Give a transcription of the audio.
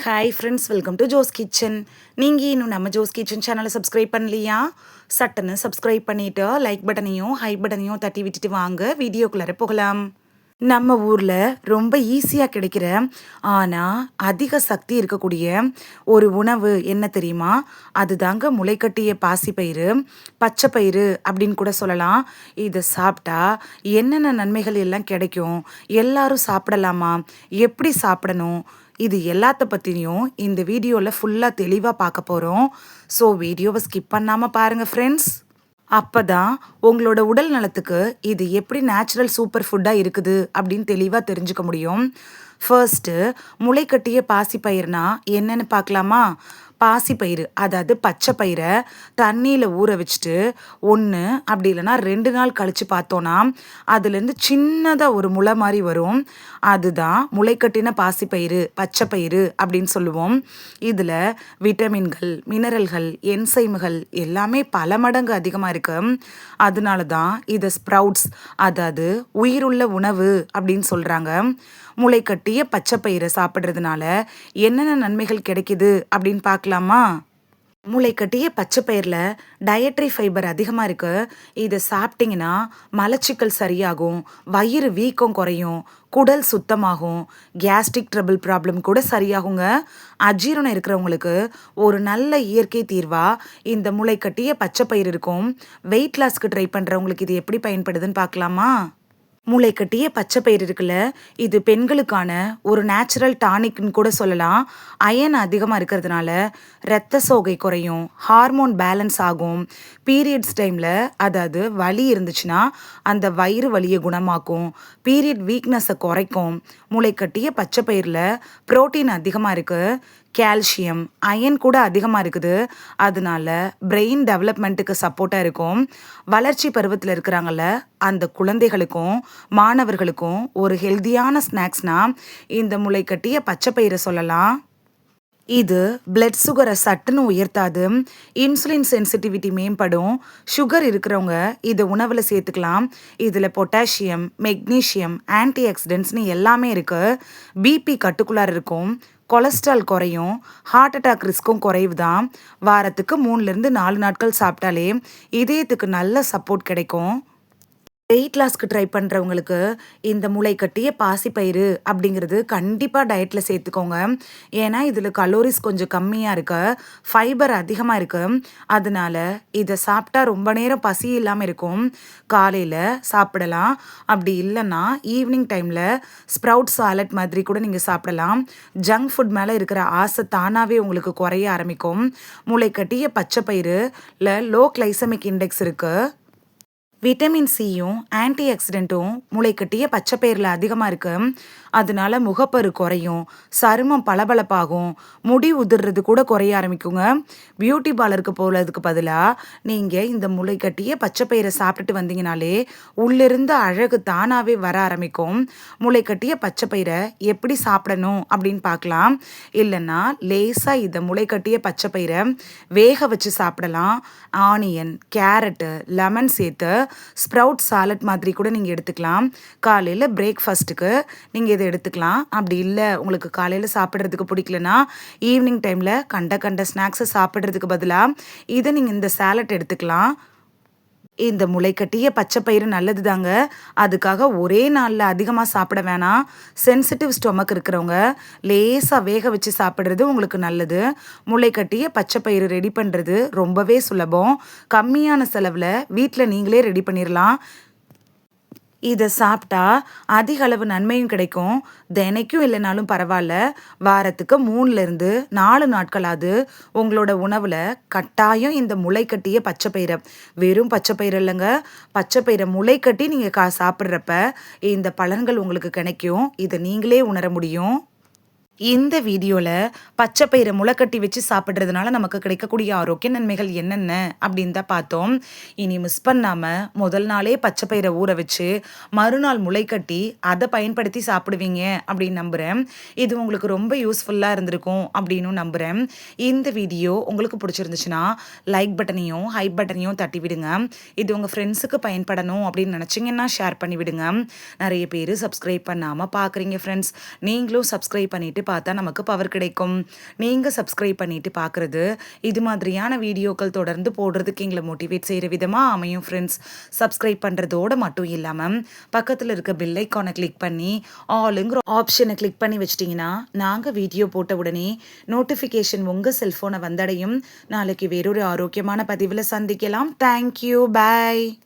Hi friends, welcome to Jo's kitchen. நீங்கள் இன்னும் நம்ம ஜோஸ் கிச்சன் சேனலை சப்ஸ்கிரைப் பண்ணலையா? சட்டுன்னு சப்ஸ்கிரைப் பண்ணிவிட்டு லைக் பட்டனையும் பட்டனையும் தட்டி விட்டுட்டு வாங்க வீடியோக்குள்ளார போகலாம். நம்ம ஊரில் ரொம்ப ஈஸியாக கிடைக்கிற ஆனால் அதிக சக்தி இருக்கக்கூடிய ஒரு உணவு என்ன தெரியுமா? அதுதாங்க முளைக்கட்டிய பாசிப்பயிறு, பச்சைப்பயிறு அப்படின்னு கூட சொல்லலாம். இதை சாப்பிட்டா என்னென்ன நன்மைகள் எல்லாம் கிடைக்கும், எல்லாரும் சாப்பிடலாமா, எப்படி சாப்பிடணும், இது எல்லாத்த பற்றியும் இந்த வீடியோவில் ஃபுல்லாக தெளிவாக பார்க்க போகிறோம். ஸோ வீடியோவை ஸ்கிப் பண்ணாமல் பாருங்கள் ஃப்ரெண்ட்ஸ். அப்போ தான் உங்களோட உடல் நலத்துக்கு இது எப்படி நேச்சுரல் சூப்பர் ஃபுட்டாக இருக்குது அப்படின்னு தெளிவாக தெரிஞ்சுக்க முடியும். ஃபர்ஸ்ட்டு முளைக்கட்டிய பாசிப்பயிர்னா என்னென்னு பார்க்கலாமா? பாசிப்பயிறு, அதாவது பச்சை பயிரை தண்ணியில் ஊற வச்சுட்டு ஒன்று அப்படி இல்லைன்னா 2 நாள் கழித்து பார்த்தோன்னா அதுலேருந்து சின்னதாக ஒரு முளை மாதிரி வரும். அதுதான் முளைக்கட்டின பாசிப்பயிறு, பச்சைப்பயிறு அப்படின்னு சொல்லுவோம். இதில் விட்டமின்கள், மினரல்கள், என்சைம்கள் எல்லாமே பல மடங்கு அதிகமாக இருக்கு. அதனால தான் இதை ஸ்ப்ரவுட்ஸ், அதாவது உயிருள்ள உணவு அப்படின்னு சொல்கிறாங்க. முளைக்கட்டிய பச்சைப்பயிரை சாப்பிட்றதுனால என்னென்ன நன்மைகள் கிடைக்குது அப்படின்னு பார்க்கலாமா? முளைக்கட்டிய பச்சைப்பயிரில் டயட்ரி ஃபைபர் அதிகமாக இருக்குது. இதை சாப்பிட்டிங்கன்னா மலச்சிக்கல் சரியாகும், வயிறு வீக்கம் குறையும், குடல் சுத்தமாகும், கேஸ்ட்ரிக் ட்ரபிள் ப்ராப்ளம் கூட சரியாகுங்க. அஜீரணம் இருக்கிறவங்களுக்கு ஒரு நல்ல இயற்கை தீர்வாக இந்த முளைக்கட்டிய பச்சைப்பயிறு இருக்கும். வெயிட் லாஸ்க்கு ட்ரை பண்ணுறவங்களுக்கு இது எப்படி பயன்படுதுன்னு பார்க்கலாமா? முளைக்கட்டிய பச்சைப்பயிறு இருக்குல்ல, இது பெண்களுக்கான ஒரு நேச்சுரல் டானிக்னு கூட சொல்லலாம். அயன் அதிகமாக இருக்கிறதுனால இரத்த சோகை குறையும், ஹார்மோன் பேலன்ஸ் ஆகும், பீரியட்ஸ் டைமில் அதாவது வலி இருந்துச்சுன்னா அந்த வயிறு வலியை குணமாக்கும், பீரியட் வீக்னஸை குறைக்கும். முளைக்கட்டிய பச்சைப்பயிரில் புரோட்டீன் அதிகமாக இருக்குது, கால்சியம், அயன் கூட அதிகமாக இருக்குது. அதனால பிரெயின் டெவலப்மெண்ட்டுக்கு சப்போர்ட்டாக இருக்கும். வளர்ச்சி பருவத்தில் இருக்கிறாங்கல்ல அந்த குழந்தைகளுக்கும் மாணவர்களுக்கும் ஒரு ஹெல்தியான ஸ்நாக்ஸ்னால் இந்த முளைக்கட்டிய பச்சைப்பயிரை சொல்லலாம். இது பிளட் சுகரை சட்டுன்னு உயர்த்தாது, இன்சுலின் சென்சிட்டிவிட்டி மேம்படும். சுகர் இருக்கிறவங்க இதை உணவில் சேர்த்துக்கலாம். இதில் பொட்டாசியம், மெக்னீஷியம், ஆன்டி ஆக்சிடென்ட்ஸ்னு எல்லாமே இருக்குது. பிபி கட்டுக்குள்ளார இருக்கும், கொலஸ்ட்ரால் குறையும், ஹார்ட் அட்டாக் ரிஸ்க்கும் குறைவு தான். வாரத்துக்கு 3லேருந்து 4 நாட்கள் சாப்பிட்டாலே இதயத்துக்கு நல்ல சப்போர்ட் கிடைக்கும். வெயிட் லாஸ்க்கு ட்ரை பண்ணுறவங்களுக்கு இந்த முளைக்கட்டிய பாசிப்பயிறு அப்படிங்கிறது கண்டிப்பாக டயட்டில் சேர்த்துக்கோங்க. ஏன்னா இதில் கலோரிஸ் கொஞ்சம் கம்மியாக இருக்கு, ஃபைபர் அதிகமாக இருக்குது. அதனால இதை சாப்பிட்டா ரொம்ப நேரம் பசி இல்லாமல் இருக்கும். காலையில் சாப்பிடலாம், அப்படி இல்லைன்னா ஈவினிங் டைமில் ஸ்ப்ரவுட் சாலட் மாதிரி கூட நீங்கள் சாப்பிடலாம். ஜங்க் ஃபுட் மேலே இருக்கிற ஆசை தானாகவே உங்களுக்கு குறைய ஆரம்பிக்கும். முளைக்கட்டிய பச்சைப்பயிறுல லோ கிளைசமிக் இண்டெக்ஸ் இருக்குது. விட்டமின் சியும் ஆன்டி ஆக்சிடென்ட்டும் முளைக்கட்டிய பச்சைப்பயிரில் அதிகமாக இருக்குது. அதனால முகப்பரு குறையும், சருமம் பளபளப்பாகும், முடி உதிர்றது கூட குறைய ஆரம்பிக்குங்க. பியூட்டி பார்லருக்கு போகிறதுக்கு பதிலாக நீங்கள் இந்த முளைக்கட்டிய பச்சைப்பயிரை சாப்பிட்டுட்டு வந்தீங்கனாலே உள்ளிருந்து அழகு தானாகவே வர ஆரம்பிக்கும். முளைக்கட்டிய பச்சைப்பயிரை எப்படி சாப்பிடணும் அப்படின்னு பார்க்கலாம். இல்லைன்னா லேசாக இதை முளைக்கட்டிய பச்சைப்பயிரை வேக வச்சு சாப்பிடலாம். ஆனியன், கேரட்டு, லெமன் சேர்த்து ஸ்ப்ரவுட் சாலட் மாதிரி கூட நீங்கள் எடுத்துக்கலாம். காலையில் பிரேக்ஃபாஸ்ட்டுக்கு நீங்கள் இதை எடுத்துக்கலாம். அப்படி இல்லை உங்களுக்கு காலையில் சாப்பிட்றதுக்கு பிடிக்கலனா ஈவினிங் டைமில் கண்ட ஸ்நாக்ஸை சாப்பிட்றதுக்கு பதிலாக இதை நீங்கள் இந்த சாலட் எடுத்துக்கலாம். இந்த முளைக்கட்டிய பச்சைப்பயிறு நல்லது தாங்க. அதுக்காக ஒரே நாளில் அதிகமாக சாப்பிட வேணாம். சென்சிட்டிவ் ஸ்டொமக் இருக்கிறவங்க லேசாக வேக வச்சு சாப்பிட்றது உங்களுக்கு நல்லது. முளைக்கட்டிய பச்சைப்பயிறு ரெடி பண்ணுறது ரொம்பவே சுலபம். கம்மியான செலவில் வீட்டில் நீங்களே ரெடி பண்ணிடலாம். இதை சாப்பிட்டா அதிக அளவு நன்மையும் கிடைக்கும். தினைக்கும் இல்லைனாலும் பரவாயில்ல, வாரத்துக்கு 3லேருந்து 4 நாட்களாவது உங்களோட உணவில் கட்டாயம் இந்த முளைக்கட்டிய பச்சைப்பயிரை, வெறும் பச்சைப்பயிறு இல்லைங்க, பச்சைப்பயிரை முளைக்கட்டி நீங்கள் சாப்பிட்றப்ப இந்த பலன்கள் உங்களுக்கு கிடைக்கும். இதை நீங்களே உணர முடியும். இந்த வீடியோவில் பச்சைப்பயிரை முளைக்கட்டி வச்சு சாப்பிட்றதுனால நமக்கு கிடைக்கக்கூடிய ஆரோக்கிய நன்மைகள் என்னென்ன அப்படின்னு தான் பார்த்தோம். இனி மிஸ் பண்ணாமல் முதல் நாளே பச்சைப்பயிரை ஊற வச்சு மறுநாள் முளைக்கட்டி அதை பயன்படுத்தி சாப்பிடுவீங்க அப்படின்னு நம்புகிறேன். இது உங்களுக்கு ரொம்ப யூஸ்ஃபுல்லாக இருந்திருக்கும் அப்படின்னு நம்புகிறேன். இந்த வீடியோ உங்களுக்கு பிடிச்சிருந்துச்சுன்னா லைக் பட்டனையும் பட்டனையும் தட்டி விடுங்க. இது உங்கள் ஃப்ரெண்ட்ஸுக்கு பயன்படணும் அப்படின்னு நினச்சிங்கன்னா ஷேர் பண்ணி விடுங்க. நிறைய பேர் சப்ஸ்கிரைப் பண்ணாமல் பார்க்குறீங்க ஃப்ரெண்ட்ஸ், நீங்களும் சப்ஸ்கிரைப் பண்ணிவிட்டு பார்த்தா நமக்கு பவர் கிடைக்கும். நீங்க சப்ஸ்கிரைப் பண்ணிட்டு பார்க்குறது, இது மாதிரியான வீடியோக்கள் தொடர்ந்து போடுறதுக்கு எங்கள மோட்டிவேட் செய்ற விதமா அமையும் ஃப்ரெண்ட்ஸ். சப்ஸ்கிரைப் பண்றதோட மட்டும் இல்லாம, பக்கத்துல இருக்க பெல் ஐகான கிளிக் பண்ணி, ஆல்ங்கிற ஆப்ஷன கிளிக் பண்ணி வச்சுட்டீங்கன்னா, நாங்க வீடியோ போட்ட உடனே நோட்டிஃபிகேஷன் உங்க செல்ஃபோன வந்தடையும். நாளைக்கு வேறொரு ஆரோக்கியமான பதிவுல சந்திக்கலாம். Thank you. பாய்.